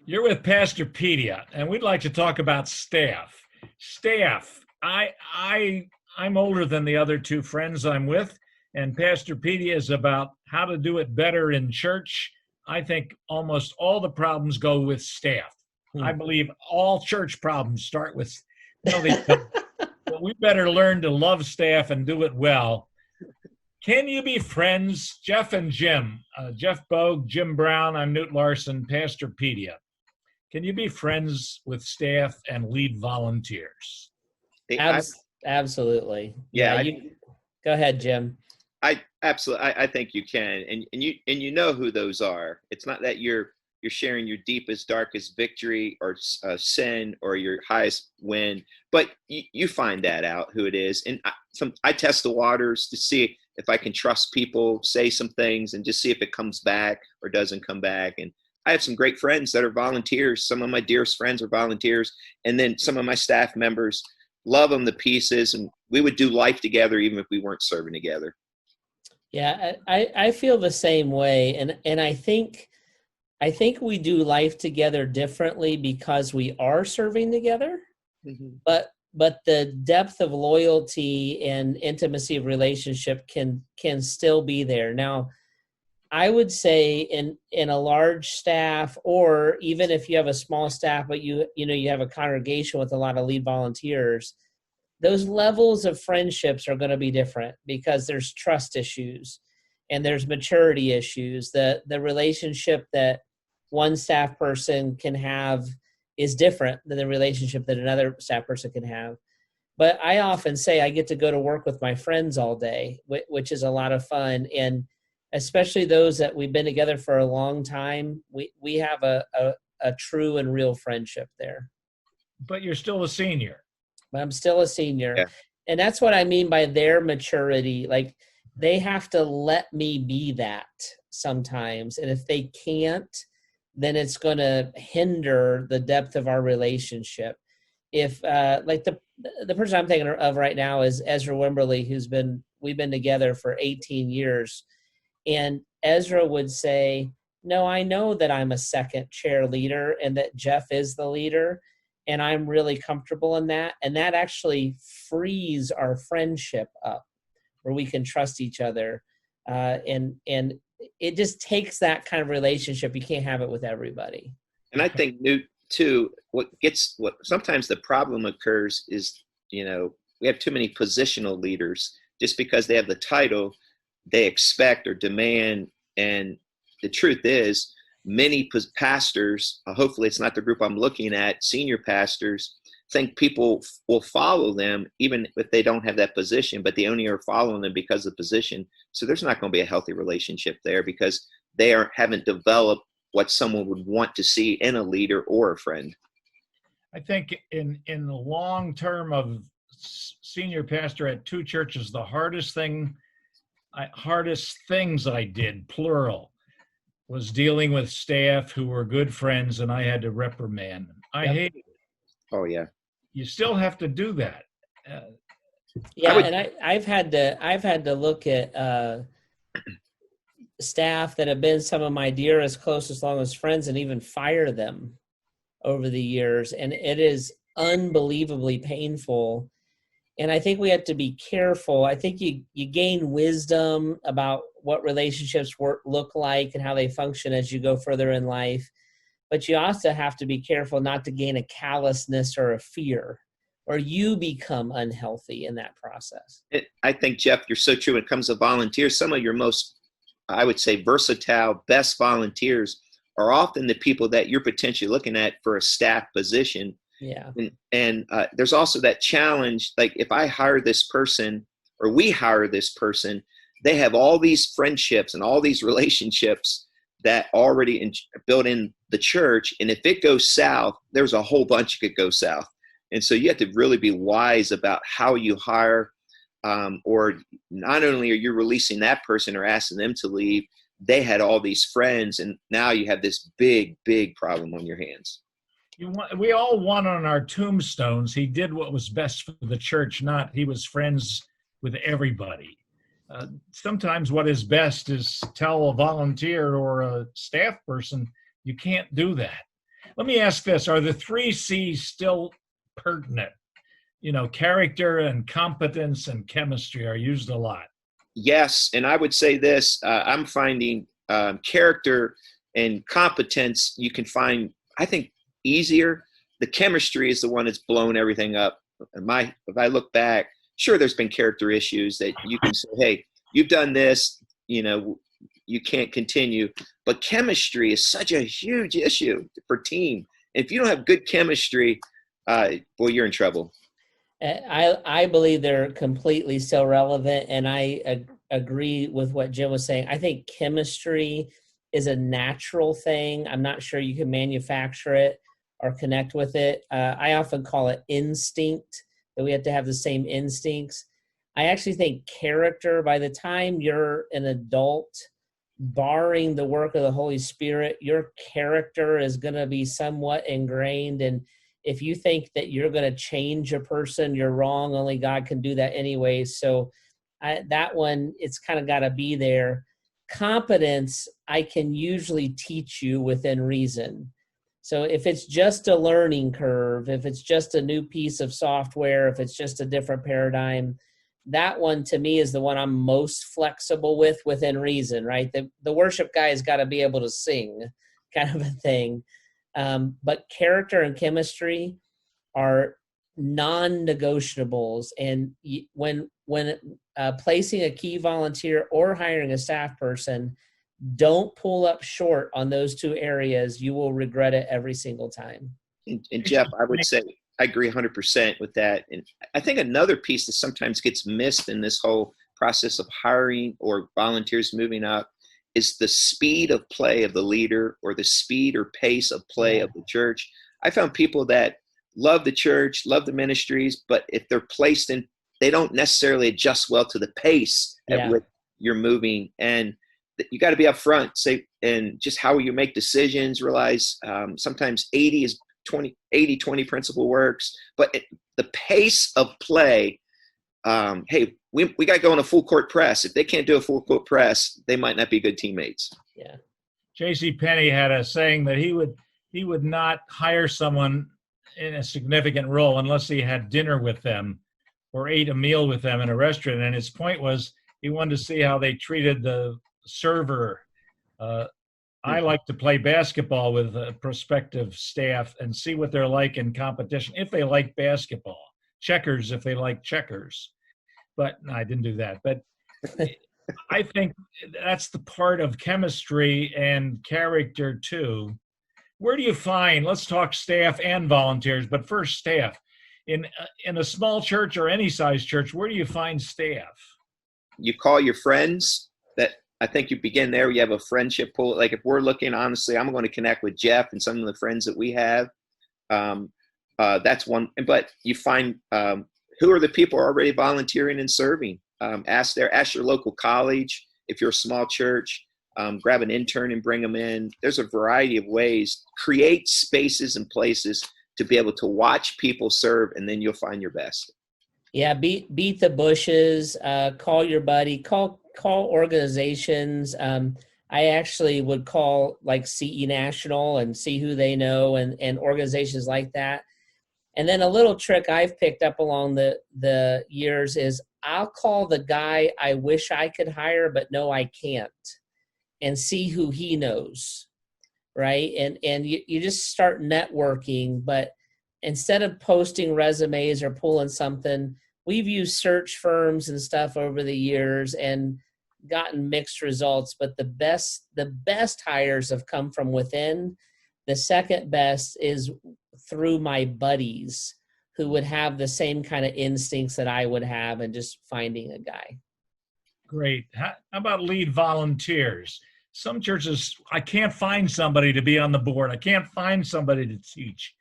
You're with Pastorpedia, and we'd like to talk about staff. Staff. I'm older than the other two friends I'm with, and Pastorpedia is about how to do it better in church. I think almost all the problems go with staff. I believe all church problems start with no, they don't. But we better learn to love staff and do it well. Can you be friends, Jeff and Jim? Jeff Bogue, Jim Brown, I'm Newt Larson, Pastorpedia. Can you be friends with staff and lead volunteers? Absolutely. Yeah. Go ahead, Jim. I absolutely. I think you can, and you know who those are. It's not that you're sharing your deepest, darkest victory or sin or your highest win, but you find that out who it is. And I test the waters to see if I can trust people, say some things, and just see if it comes back or doesn't come back. And I have some great friends that are volunteers. Some of my dearest friends are volunteers, and then some of my staff members love them to pieces, and we would do life together even if we weren't serving together. Yeah, I feel the same way, and I think we do life together differently because we are serving together. Mm-hmm. But the depth of loyalty and intimacy of relationship can still be there. Now, I would say in a large staff, or even if you have a small staff, but you have a congregation with a lot of lead volunteers, those levels of friendships are going to be different because there's trust issues and there's maturity issues. The relationship that one staff person can have is different than the relationship that another staff person can have. But I often say I get to go to work with my friends all day, which is a lot of fun. And especially those that we've been together for a long time, we have a true and real friendship there. But you're still a senior. But I'm still a senior. Yeah. And that's what I mean by their maturity. Like, they have to let me be that sometimes. And if they can't, then it's going to hinder the depth of our relationship. If like the person I'm thinking of right now is Ezra Wimberly, we've been together for 18 years. And Ezra would say, no, I know that I'm a second chair leader and that Jeff is the leader. And I'm really comfortable in that. And that actually frees our friendship up where we can trust each other. And it just takes that kind of relationship. You can't have it with everybody. And I think, Newt, too, what sometimes the problem occurs is, we have too many positional leaders. Just because they have the title, they expect or demand. And the truth is, many pastors, hopefully it's not the group I'm looking at, senior pastors, think people will follow them even if they don't have that position, but they only are following them because of the position. So there's not going to be a healthy relationship there because they haven't developed what someone would want to see in a leader or a friend. I think in the long term of senior pastor at two churches, the hardest things I did, plural, was dealing with staff who were good friends, and I had to reprimand them. I hated it. Oh yeah. You still have to do that. And I've had to look at staff that have been some of my dearest, closest, longest friends, and even fire them over the years, and it is unbelievably painful. And I think we have to be careful. I think you gain wisdom about what relationships look like and how they function as you go further in life. But you also have to be careful not to gain a callousness or a fear, or you become unhealthy in that process. I think, Jeff, you're so true when it comes to volunteers. Some of your most, I would say, versatile, best volunteers are often the people that you're potentially looking at for a staff position. Yeah. And there's also that challenge, like if I hire this person or we hire this person, they have all these friendships and all these relationships that already built in the church. And if it goes south, there's a whole bunch that could go south. And so you have to really be wise about how you hire, or not only are you releasing that person or asking them to leave, they had all these friends, and now you have this big, big problem on your hands. We all want on our tombstones, he did what was best for the church, not he was friends with everybody. Sometimes what is best is tell a volunteer or a staff person, you can't do that. Let me ask this. Are the 3C's still pertinent? Character and competence and chemistry are used a lot. Yes, and I would say this, I'm finding character and competence you can find, I think, easier. The chemistry is the one that's blown everything up. If I look back, sure, there's been character issues that you can say, hey, you've done this, you can't continue. But chemistry is such a huge issue for team. If you don't have good chemistry, boy, you're in trouble. I believe they're completely still relevant, and I agree with what Jim was saying. I think chemistry is a natural thing. I'm not sure you can manufacture it or connect with it. I often call it instinct, that we have to have the same instincts. I actually think character, by the time you're an adult, barring the work of the Holy Spirit, your character is going to be somewhat ingrained. And if you think that you're going to change a person, you're wrong. Only God can do that anyway. So that one, it's kind of got to be there. Competence, I can usually teach you within reason. So if it's just a learning curve, if it's just a new piece of software, if it's just a different paradigm, that one to me is the one I'm most flexible with within reason, right? The worship guy has got to be able to sing, kind of a thing. But character and chemistry are non-negotiables. And when placing a key volunteer or hiring a staff person, don't pull up short on those two areas. You will regret it every single time. And Jeff, I would say I agree 100% with that. And I think another piece that sometimes gets missed in this whole process of hiring or volunteers moving up is the speed of play of the leader, or the speed or pace of play of the church. I found people that love the church, love the ministries, but if they're placed in, they don't necessarily adjust well to the pace at which you're moving. And you got to be upfront, and just how you make decisions, realize sometimes 80-20 principle works, but the pace of play, hey, we got to go on a full court press. If they can't do a full court press, they might not be good teammates. Yeah. J.C. Penney had a saying that he would not hire someone in a significant role unless he had dinner with them or ate a meal with them in a restaurant. And his point was he wanted to see how they treated the server. I like to play basketball with a prospective staff and see what they're like in competition, if they like basketball. Checkers, if they like checkers. But no, I didn't do that. But I think that's the part of chemistry and character too. Where do you find, let's talk staff and volunteers, but first staff. In a small church or any size church, where do you find staff? You call your friends. That I think you begin there. You have a friendship pool. Like if we're looking, honestly, I'm going to connect with Jeff and some of the friends that we have. That's one. But you find who are the people already volunteering and serving. Ask your local college. If you're a small church, grab an intern and bring them in. There's a variety of ways. Create spaces and places to be able to watch people serve, and then you'll find your best. Yeah, beat the bushes. Call your buddy. Call organizations. I actually would call like CE National and see who they know, and organizations like that. And then a little trick I've picked up along the years is I'll call the guy I wish I could hire, but no, I can't, and see who he knows, right? And you just start networking, but instead of posting resumes or pulling something, we've used search firms and stuff over the years and gotten mixed results, but the best hires have come from within. The second best is through my buddies who would have the same kind of instincts that I would have, and just finding a guy. Great. How about lead volunteers? Some churches, I can't find somebody to be on the board. I can't find somebody to teach.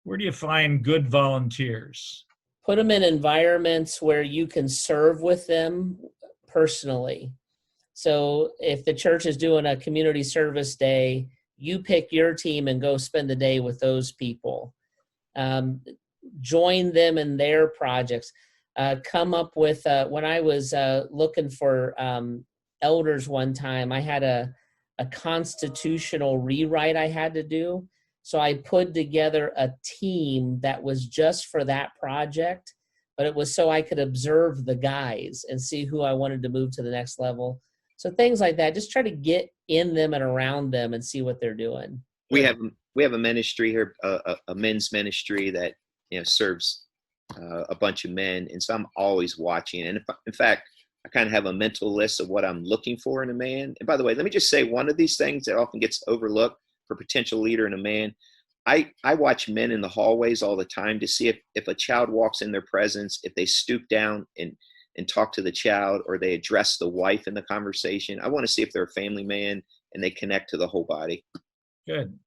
Where do you find good volunteers? Put them in environments where you can serve with them personally. So if the church is doing a community service day, you pick your team and go spend the day with those people. Join them in their projects. Come up with, when I was looking for elders one time, I had a constitutional rewrite I had to do. So I put together a team that was just for that project, but it was so I could observe the guys and see who I wanted to move to the next level. So things like that, just try to get in them and around them and see what they're doing. We have a ministry here, a men's ministry that serves a bunch of men, and so I'm always watching. And in fact, I kind of have a mental list of what I'm looking for in a man. And by the way, let me just say one of these things that often gets overlooked for potential leader in a man. I watch men in the hallways all the time to see if a child walks in their presence, if they stoop down and talk to the child, or they address the wife in the conversation. I want to see if they're a family man and they connect to the whole body. Good.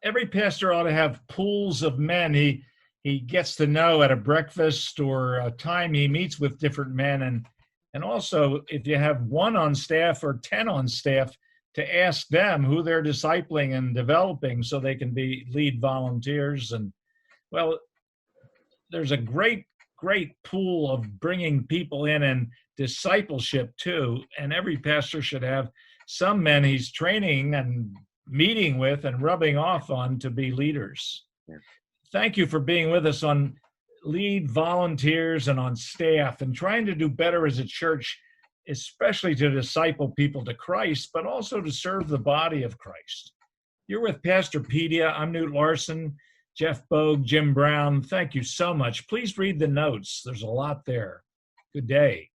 Every pastor ought to have pools of men he gets to know at a breakfast or a time he meets with different men. And also, if you have one on staff or 10 on staff, to ask them who they're discipling and developing so they can be lead volunteers. And, well, there's a great pool of bringing people in and discipleship too. And every pastor should have some men he's training and meeting with and rubbing off on to be leaders. Yeah. Thank you for being with us on lead volunteers and on staff and trying to do better as a church, especially to disciple people to Christ, but also to serve the body of Christ. You're with Pastorpedia. I'm Newt Larson, Jeff Bogue, Jim Brown. Thank you so much. Please read the notes. There's a lot there. Good day.